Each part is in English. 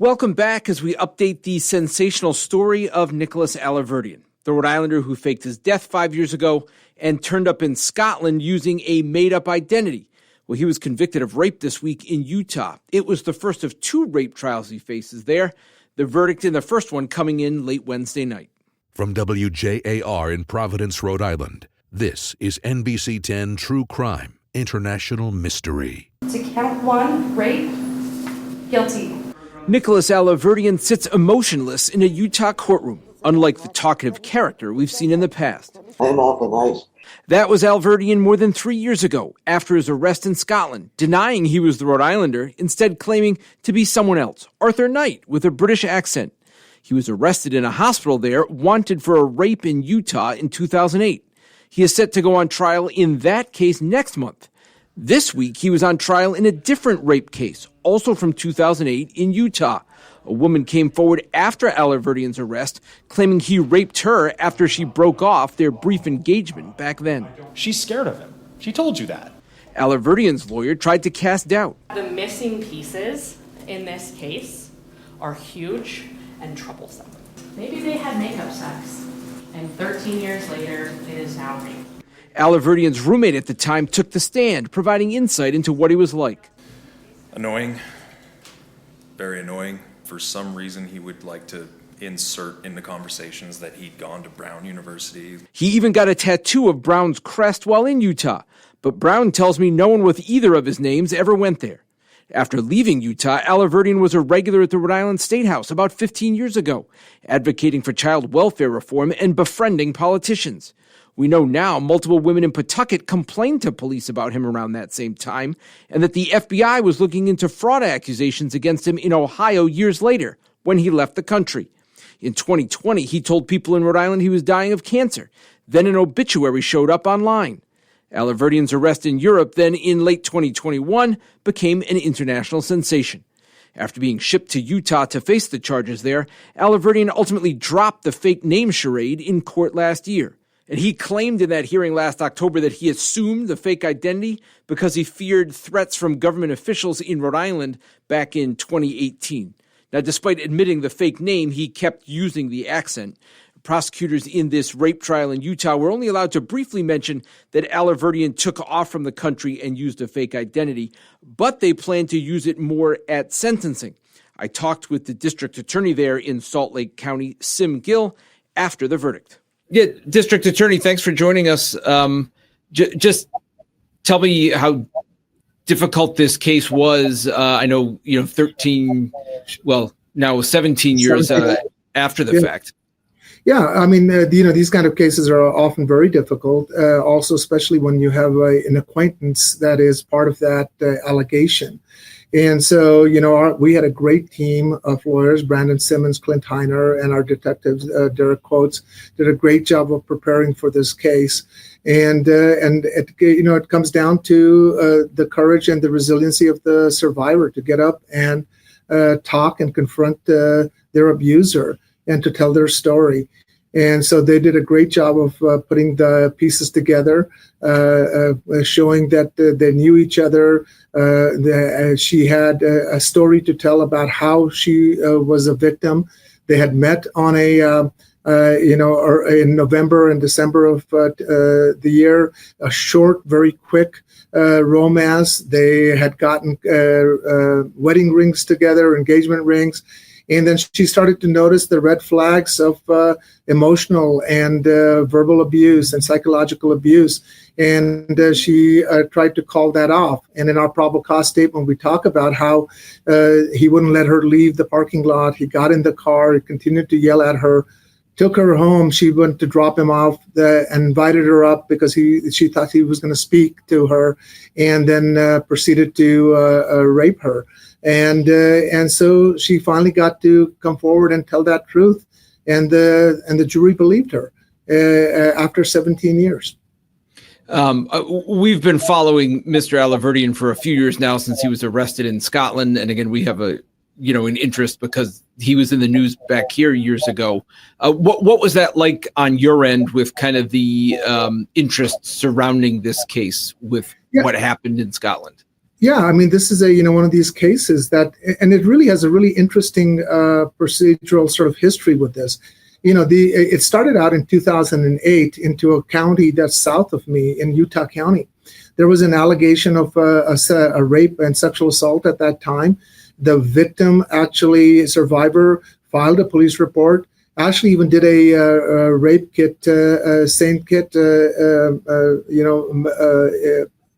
Welcome back as we update the sensational story of Nicholas Alahverdian, the Rhode Islander who faked his death 5 years ago and turned up in Scotland using a made-up identity. Well, he was convicted of rape this week in Utah. It was the first of 2 rape trials he faces there. The verdict in the first one coming in late Wednesday night. From WJAR in Providence, Rhode Island, this is NBC 10 True Crime International Mystery. To count 1, rape, guilty. Nicholas Alahverdian sits emotionless in a Utah courtroom, unlike the talkative character we've seen in the past. I'm awful nice. That was Alahverdian more than 3 years ago, after his arrest in Scotland, denying he was the Rhode Islander, instead claiming to be someone else, Arthur Knight, with a British accent. He was arrested in a hospital there, wanted for a rape in Utah in 2008. He is set to go on trial in that case next month. This week, he was on trial in a different rape case, also from 2008 in Utah. A woman came forward after Alahverdian's arrest, claiming he raped her after she broke off their brief engagement back then. She's scared of him. She told you that. Alahverdian's lawyer tried to cast doubt. The missing pieces in this case are huge and troublesome. Maybe they had makeup sex, and 13 years later, it is now rape. Alahverdian's roommate at the time took the stand, providing insight into what he was like. Annoying. Very annoying. For some reason, he would like to insert into conversations that he'd gone to Brown University. He even got a tattoo of Brown's crest while in Utah, but Brown tells me no one with either of his names ever went there. After leaving Utah, Alahverdian was a regular at the Rhode Island State House about 15 years ago, advocating for child welfare reform and befriending politicians. We know now multiple women in Pawtucket complained to police about him around that same time, and that the FBI was looking into fraud accusations against him in Ohio years later, when he left the country. In 2020, he told people in Rhode Island he was dying of cancer. Then an obituary showed up online. Alahverdian's arrest in Europe then in late 2021 became an international sensation. After being shipped to Utah to face the charges there, Alahverdian ultimately dropped the fake name charade in court last year. And he claimed in that hearing last October that he assumed the fake identity because he feared threats from government officials in Rhode Island back in 2018. Now, despite admitting the fake name, he kept using the accent. Prosecutors in this rape trial in Utah were only allowed to briefly mention that Alahverdian took off from the country and used a fake identity, but they plan to use it more at sentencing. I talked with the district attorney there in Salt Lake County, Gill, after the verdict. Yeah, District Attorney, thanks for joining us. Just tell me how difficult this case was. I know, 17 years after the fact. Yeah, I mean, these kind of cases are often very difficult, also especially when you have an acquaintance that is part of that allegation. And so, we had a great team of lawyers, Brandon Simmons, Clint Heiner, and our detectives, Derek Coates, did a great job of preparing for this case. And it comes down to the courage and the resiliency of the survivor to get up and talk and confront their abuser and to tell their story. And so they did a great job of putting the pieces together, showing that they knew each other. She had a story to tell about how she was a victim. They had met on in November and December of the year, a short, very quick romance. They had gotten wedding rings together, engagement rings. And then she started to notice the red flags of emotional and verbal abuse and psychological abuse. And she tried to call that off. And in our probable cause statement, we talk about how he wouldn't let her leave the parking lot. He got in the car, he continued to yell at her, took her home. She went to drop him off and invited her up because she thought he was going to speak to her, and then proceeded to rape her. And so she finally got to come forward and tell that truth, and the jury believed her after 17 years. We've been following Mr. Alahverdian for a few years now since he was arrested in Scotland, and again we have an interest because he was in the news back here years ago. What was that like on your end with kind of the interest surrounding this case with what happened in Scotland? Yeah, I mean, this is one of these cases that, and it really has a really interesting procedural sort of history with this. It started out in 2008 into a county that's south of me in Utah County. There was an allegation of a rape and sexual assault at that time. The victim, actually, survivor, filed a police report. Actually, even did a rape kit, SANE kit,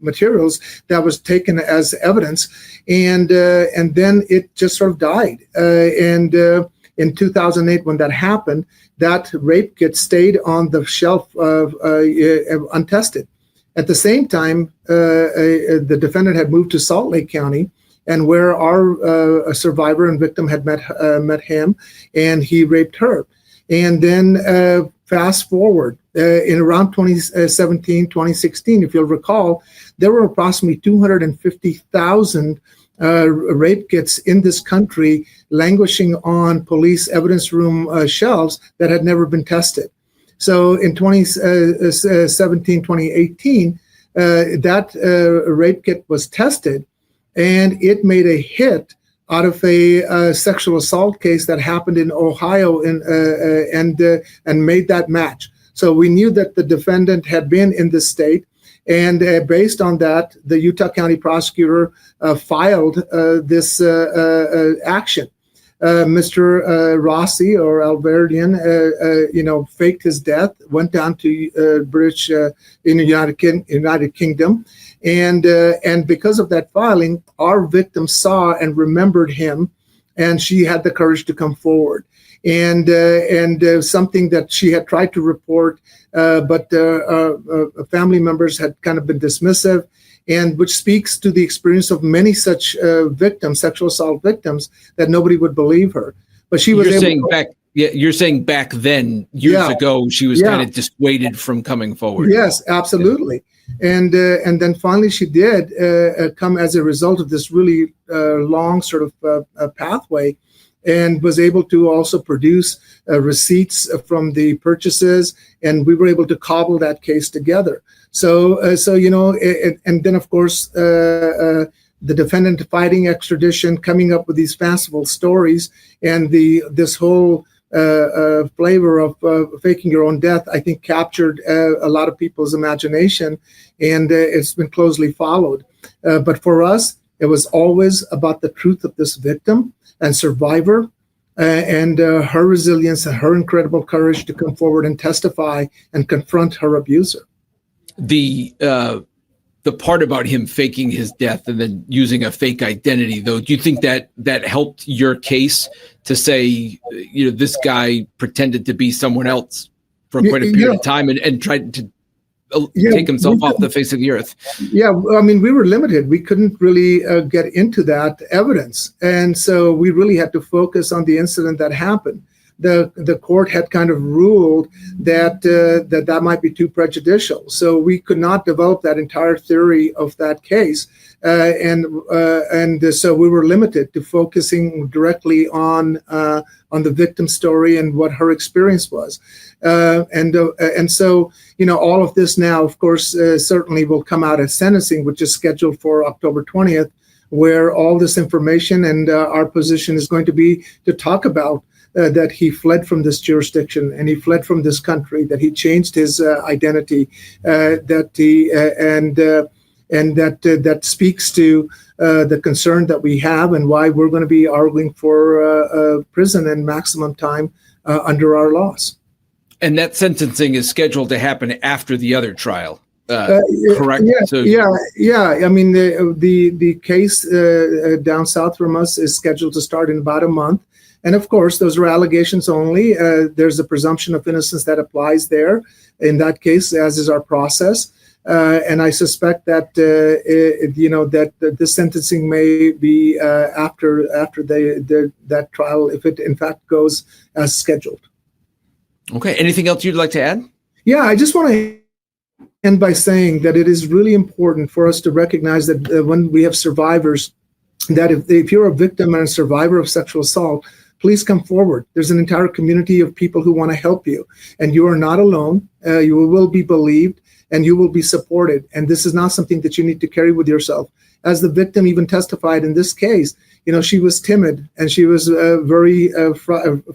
materials that was taken as evidence, and then it just sort of died. And in 2008, when that happened, that rape kit stayed on the shelf untested. At the same time, the defendant had moved to Salt Lake County, and where our survivor and victim had met him, and he raped her. And then fast forward, in around 2017, 2016, if you'll recall, there were approximately 250,000 rape kits in this country languishing on police evidence room shelves that had never been tested. So in 2017, 2018, that rape kit was tested, and it made a hit out of a sexual assault case that happened in Ohio, and made that match. So we knew that the defendant had been in the state, and based on that, the Utah County prosecutor filed this action. Mr. Rossi or Alahverdian, faked his death, went down to British in the United Kingdom, and because of that filing, our victim saw and remembered him, and she had the courage to come forward. And something that she had tried to report, but family members had kind of been dismissive, and which speaks to the experience of many such victims, sexual assault victims, that nobody would believe her. But she was you're saying back then, years ago, she was kind of dissuaded from coming forward. Yes, absolutely. And then finally she did come as a result of this really long sort of pathway, and was able to also produce receipts from the purchases, and we were able to cobble that case together. So and then of course the defendant fighting extradition, coming up with these fanciful stories, and this whole flavor of faking your own death, I think, captured a lot of people's imagination, and it's been closely followed. But for us, it was always about the truth of this victim and survivor, and her resilience and her incredible courage to come forward and testify and confront her abuser. The part about him faking his death and then using a fake identity, though, do you think that helped your case to say, this guy pretended to be someone else for quite a period of time and tried to take himself off the face of the earth? Yeah, I mean, we were limited. We couldn't really get into that evidence. And so we really had to focus on the incident that happened. The court had kind of ruled that that might be too prejudicial. So we could not develop that entire theory of that case. And so we were limited to focusing directly on the victim's story and what her experience was. And so, all of this now, of course, certainly will come out at sentencing, which is scheduled for October 20th, where all this information and our position is going to be to talk about that he fled from this jurisdiction and he fled from this country, that he changed his identity, that speaks to the concern that we have and why we're going to be arguing for prison and maximum time under our laws. And that sentencing is scheduled to happen after the other trial, correct? Yeah. I mean, the case down south from us is scheduled to start in about a month. And of course, those are allegations only. There's a presumption of innocence that applies there in that case, as is our process. And I suspect that that the sentencing may be after that trial, if it in fact goes as scheduled. Okay. Anything else you'd like to add? Yeah, I just want to end by saying that it is really important for us to recognize that when we have survivors, that if you're a victim and a survivor of sexual assault, please come forward. There's an entire community of people who want to help you, and you are not alone. You will be believed, and you will be supported. And this is not something that you need to carry with yourself. as the victim even testified in this case, she was timid and she was very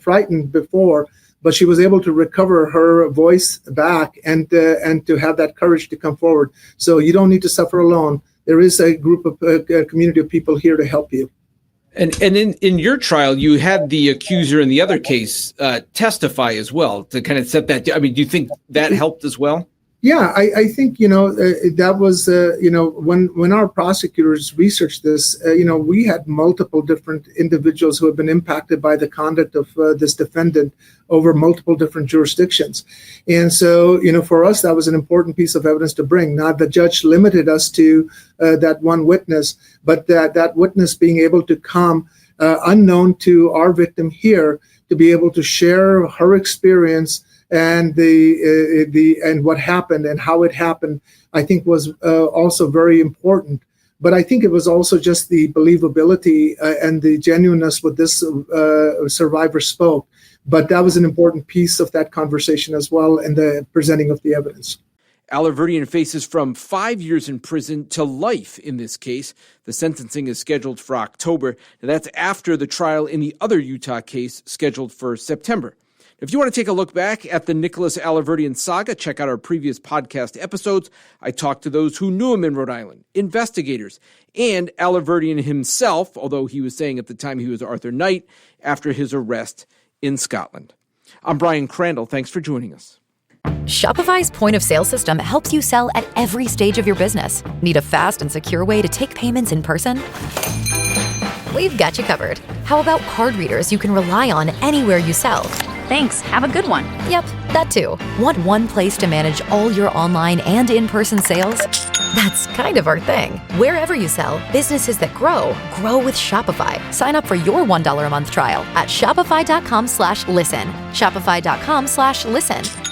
frightened before, but she was able to recover her voice back and to have that courage to come forward. So you don't need to suffer alone. There is a group of a community of people here to help you. And in your trial, you had the accuser in the other case testify as well to kind of set that. I mean, do you think that helped as well? Yeah, I think, that was, when our prosecutors researched this, we had multiple different individuals who have been impacted by the conduct of this defendant over multiple different jurisdictions. And so, for us, that was an important piece of evidence to bring. Not the judge limited us to that one witness, but that witness being able to come unknown to our victim here to be able to share her experience and and what happened and how it happened, I think was also very important. But I think it was also just the believability and the genuineness with this survivor spoke. But that was an important piece of that conversation as well, and the presenting of the evidence. Alahverdian faces from 5 years in prison to life in this case. The sentencing is scheduled for October, and that's after the trial in the other Utah case scheduled for September. If you want to take a look back at the Nicholas Alahverdian saga, check out our previous podcast episodes. I talked to those who knew him in Rhode Island, investigators, and Alahverdian himself, although he was saying at the time he was Arthur Knight, after his arrest in Scotland. I'm Brian Crandall. Thanks for joining us. Shopify's point of sale system helps you sell at every stage of your business. Need a fast and secure way to take payments in person? We've got you covered. How about card readers you can rely on anywhere you sell? Thanks. Have a good one. Yep, that too. Want one place to manage all your online and in-person sales? That's kind of our thing. Wherever you sell, businesses that grow with Shopify. Sign up for your $1 a month trial at shopify.com/listen. Shopify.com/listen.